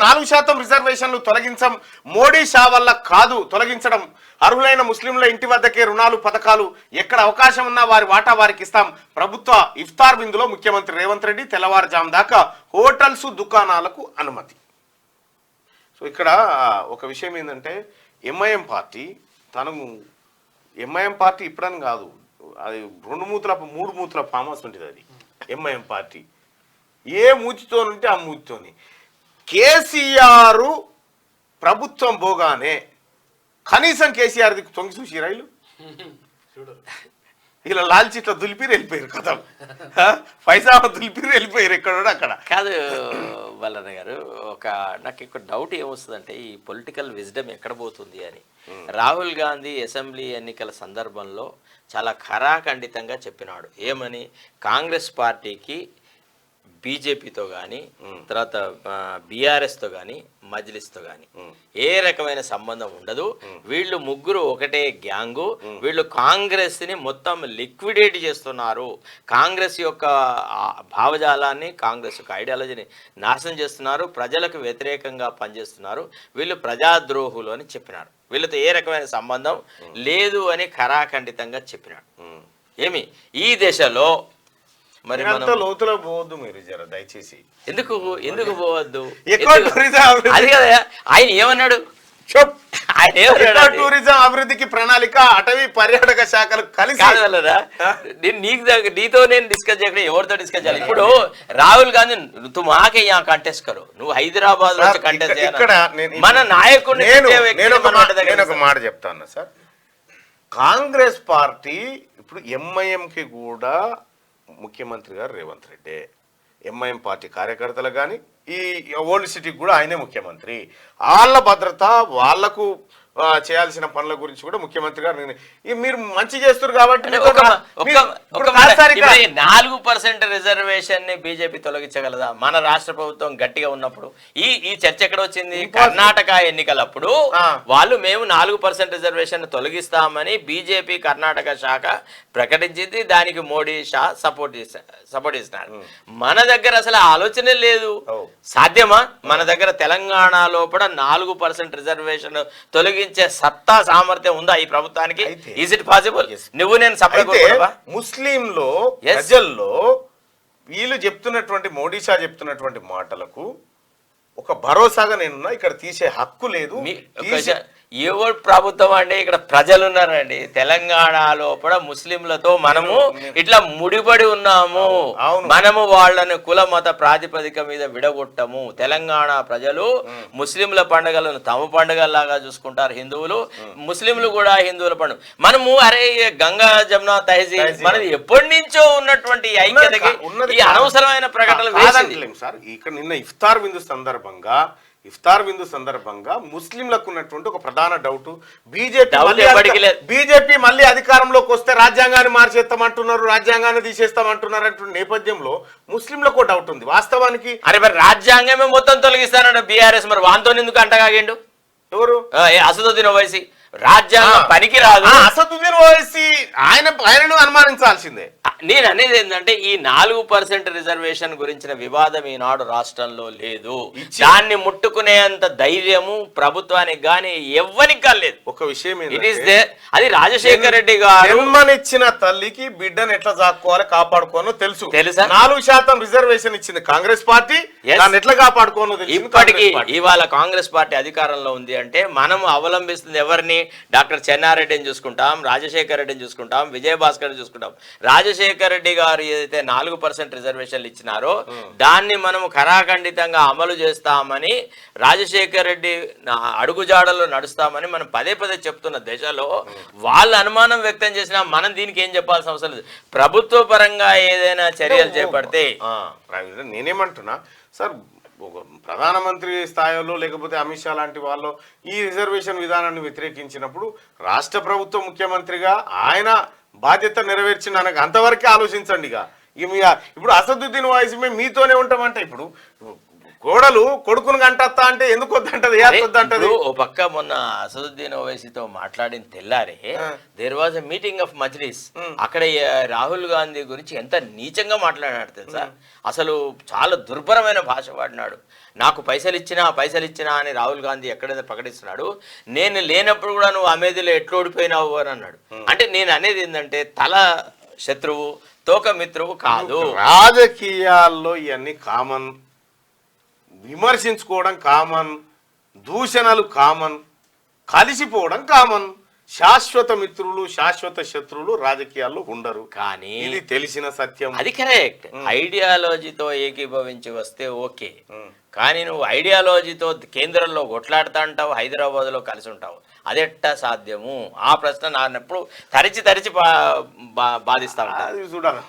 4% రిజర్వేషన్లు తొలగించం, మోడీ షా వల్ల కాదు తొలగించడం, అర్హులైన ముస్లింల ఇంటి వద్దకే రుణాలు పథకాలు, ఎక్కడ అవకాశం ఉన్నా వారి వాటా వారికి ఇస్తాం. ప్రభుత్వ ఇఫ్తార్ విందులో ముఖ్యమంత్రి రేవంత్ రెడ్డి, తెల్లవారుజాము దాకా హోటల్స్ దుకాణాలకు అనుమతి. సో ఇక్కడ ఒక విషయం ఏంటంటే ఎంఐఎం పార్టీ ఎంఐఎం పార్టీ ఇప్పుడని కాదు, అది 3 మూతుల ఫామ్ హౌస్ ఉంటుంది. అది ఎంఐఎం పార్టీ ఏ మూతితో ఉంటే ఆ మూతితోని. కేసీఆర్ ప్రభుత్వం పోగానే కనీసం కేసీఆర్ది తొంగి చూసి రైలు ఇలా లాల్చి ఇట్లా దులిపిరి వెళ్ళిపోయారు కదా, పైసా దులిపిరి వెళ్ళిపోయారు ఎక్కడ అక్కడ కాదు. వల్లన్న గారు, నాకు ఇక్కడ డౌట్ ఏమొస్తుందంటే ఈ పొలిటికల్ విజ్డమ్ ఎక్కడ పోతుంది అని. రాహుల్ గాంధీ అసెంబ్లీ ఎన్నికల సందర్భంలో చాలా ఖరాఖండితంగా చెప్పినాడు. ఏమని? కాంగ్రెస్ పార్టీకి బీజేపీతో కానీ, తర్వాత బీఆర్ఎస్తో కానీ, మజ్లిస్తో కానీ ఏ రకమైన సంబంధం ఉండదు. వీళ్ళు ముగ్గురు ఒకటే గ్యాంగు. వీళ్ళు కాంగ్రెస్ని మొత్తం లిక్విడేట్ చేస్తున్నారు. కాంగ్రెస్ యొక్క భావజాలాన్ని, కాంగ్రెస్ యొక్క ఐడియాలజీని నాశనం చేస్తున్నారు. ప్రజలకు వ్యతిరేకంగా పనిచేస్తున్నారు. వీళ్ళు ప్రజాద్రోహులు అని చెప్పినారు. వీళ్ళతో ఏ రకమైన సంబంధం లేదు అని ఖరాఖండితంగా చెప్పినాడు. ఏమి ఈ దశలో మరి లోతులో పోవద్దు మీరు జర దయచేసి. ఎందుకు పోవద్దు? అది కదా ఆయన ఏమన్నాడు. టూరిజం అభివృద్ధికి ప్రణాళిక, అటవీ పర్యాటక శాఖలు కలిసి. నీతో నేను డిస్కస్ చేయకుండా ఎవరితో డిస్కస్ చేయాలి? ఇప్పుడు రాహుల్ గాంధీ నువ్వు మాకే కంటెస్ట్ కరు, నువ్వు హైదరాబాద్ లో కంటెస్ట్ చేయాలి. మన నాయకుడు నేను ఒక మాట చెప్తాను సార్. కాంగ్రెస్ పార్టీ ఇప్పుడు ఎంఐఎంకి కూడా ముఖ్యమంత్రి గారు రేవంత్ రెడ్డి, ఎంఐఎం పార్టీ కార్యకర్తలు కానీ ఈ ఓల్డ్ సిటీకి కూడా ఆయనే ముఖ్యమంత్రి. వాళ్ళ భద్రత, వాళ్లకు చేయాల్సిన పనుల గురించి కూడా ముఖ్యమంత్రి గారు మీరు మంచి చేస్తారు కాబట్టి 4% రిజర్వేషన్ ని బీజేపీ తొలగించగలదా? మన రాష్ట్ర ప్రభుత్వం గట్టిగా ఉన్నప్పుడు ఈ చర్చ ఎక్కడ వచ్చింది? కర్ణాటక ఎన్నికలప్పుడు వాళ్ళు మేము 4% రిజర్వేషన్ తొలగిస్తామని బీజేపీ కర్ణాటక శాఖ ప్రకటించింది. దానికి మోడీ షా సపోర్ట్ చేసినారు. మన దగ్గర అసలు ఆలోచనే లేదు. సాధ్యమా? మన దగ్గర తెలంగాణ లోపల 4% రిజర్వేషన్ తొలగించే సత్తా సామర్థ్యం ఉందా ఈ ప్రభుత్వానికి? Is it possible? నువ్వు నేను ముస్లింలో ప్రజల్లో వీళ్ళు చెప్తున్నటువంటి మోడీ షా చెప్తున్నటువంటి మాటలకు ఒక భరోసాగా నేనున్నా. ఇక్కడ తీసే హక్కు లేదు. ఎవరు ప్రభుత్వం అంటే ఇక్కడ ప్రజలు ఉన్నారండి. తెలంగాణ లోపల ముస్లింలతో మనము ఇట్లా ముడిపడి ఉన్నాము. మనము వాళ్ళని కుల మత ప్రాతిపదిక మీద విడగొట్టము. తెలంగాణ ప్రజలు ముస్లింల పండుగలను తమ పండుగలాగా చూసుకుంటారు. హిందువులు, ముస్లింలు కూడా హిందువుల పండుగ. మనము అరే గంగా జమున తహజీబ్ మనది ఎప్పటి నుంచో ఉన్నటువంటి ఐక్యతకి ఈ అనవసరమైన ప్రకటనలు సార్. ఇక్కడ నిన్న ఇఫ్తార్ విందు సందర్భంగా ముస్లింలకు ఉన్నటువంటి ఒక ప్రధాన డౌట్, బీజేపీ మళ్ళీ అధికారంలోకి వస్తే రాజ్యాంగాన్ని మార్చేస్తామంటున్నారు, రాజ్యాంగాన్ని తీసేస్తామంటున్నారు అంటున్న నేపథ్యంలో ముస్లింలకు డౌట్ ఉంది. వాస్తవానికి అరే మరి రాజ్యాంగమే మొత్తం తొలగిస్తానంట బీఆర్ఎస్. మరి వాంతో ఎందుకు అంటగాగిండు? ఎవరు? అసదుద్దీన్ ఓవైసీ. రాజ్యాంగం పనికి రాదు. అసదుద్దీన్ ఓవైసీ ఆయనను అనుమానించాల్సిందే. నేను అనేది ఏంటంటే ఈ 4% రిజర్వేషన్ గురించిన వివాదం ఈనాడు రాష్ట్రంలో లేదు. దాన్ని ముట్టుకునేంత ధైర్యము ప్రభుత్వానికి గానీ ఎవ్వరికి కాలేదు. ఒక విషయం అది రాజశేఖర రెడ్డి గారు జన్మనిచ్చిన తల్లికి బిడ్డను ఎట్లా చాక్కోవాలి, కాపాడుకోనో తెలుసా? 4% రిజర్వేషన్ ఇచ్చింది కాంగ్రెస్ పార్టీ, దాన్ని ఎట్లా కాపాడుకోనో తెలుసు. ఇప్పటికీ ఇవాళ కాంగ్రెస్ పార్టీ అధికారంలో ఉంది అంటే మనం అవలంబిస్తుంది ఎవరిని? డాక్టర్ చెన్నారెడ్డిని చూసుకుంటాం, రాజశేఖర రెడ్డిని చూసుకుంటాం, విజయభాస్కర్ చూసుకుంటాం. రాజశేఖర రెడ్డి గారు ఏదైతే 4% రిజర్వేషన్లు ఇచ్చినారో దాన్ని మనం ఖరాఖండితంగా అమలు చేస్తామని, రాజశేఖర రెడ్డి అడుగుజాడలో నడుస్తామని మనం పదే చెప్తున్న దశలో వాళ్ళు అనుమానం వ్యక్తం చేసినా మనం దీనికి ఏం చెప్పాల్సిన అవసరం లేదు. ప్రభుత్వ పరంగా ఏదైనా చర్యలు చేపడితే నేనేమంటున్నా సార్, ప్రధానమంత్రి స్థాయిలో లేకపోతే అమిత్ షా లాంటి వాళ్ళు ఈ రిజర్వేషన్ విధానాన్ని వ్యతిరేకించినప్పుడు రాష్ట్ర ప్రభుత్వ ముఖ్యమంత్రిగా ఆయన బాధ్యత నెరవేర్చిన అంతవరకే ఆలోచించండి. ఇప్పుడు అసదుద్దీన్ ఓవైసీ మేము మీతోనే ఉంటామంటే ఇప్పుడు కోడలు కొడుకును గంటత్తా అంటే ఎందుకు వద్దంటది వద్దంటది ఇప్పుడు ఓ పక్క మొన్న అసదుద్దీన్ ఓవైసీతో మాట్లాడిన తెల్లారే there was a meeting of Majlis. అక్కడ రాహుల్ గాంధీ గురించి ఎంత నీచంగా మాట్లాడినాడు తెలుసా. అసలు చాలా దుర్భరమైన భాష వాడినాడు. నాకు పైసలు ఇచ్చినా అని రాహుల్ గాంధీ ఎక్కడైతే ప్రకటిస్తున్నాడు. నేను లేనప్పుడు కూడా నువ్వు అమేధిలో ఎట్లా ఓడిపోయినావు అని అన్నాడు. అంటే నేను అనేది ఏంటంటే తల శత్రువు తోక మిత్రువు కాదు. రాజకీయాల్లో ఇవన్నీ కామన్, విమర్శించుకోవడం కామన్, దూషణలు కామన్, కలిసిపోవడం కామన్. శాశ్వత మిత్రులు శాశ్వత శత్రువులు రాజకీయాల్లో ఉండరు. కానీ ఇది తెలిసిన సత్యం. అది కరెక్ట్. ఐడియాలజీతో ఏకీభవించి వస్తే ఓకే, కానీ నువ్వు ఐడియాలజీతో కేంద్రంలో కొట్లాడుతా అంటావు, హైదరాబాద్లో కలిసి ఉంటావు. అదెట్టా సాధ్యము? ఆ ప్రశ్న నాన్నప్పుడు తరిచి బాధిస్తా ఉంటాను. అది చూడాలి.